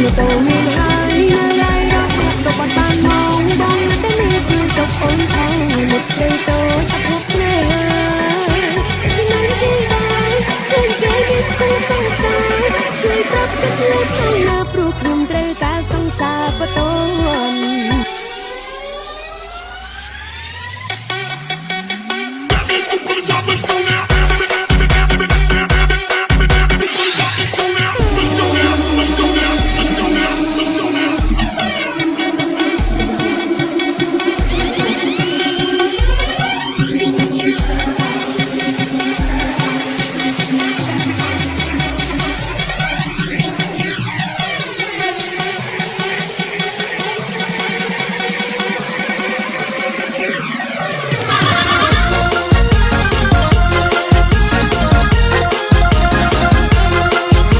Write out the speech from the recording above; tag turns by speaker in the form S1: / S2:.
S1: នៅតូមានហើយនៅឡើយរកក៏បាត់បានមកបងនៅតែនេះជួយទុកអូនផងមុខស្រីតូចអត់ធប់ស្នេហាឆ្នាំទីដែរជួយគេមានគូសង្សារជួយប្រាប់ចិត្តលើខាងណាព្រោះខ្ញុំ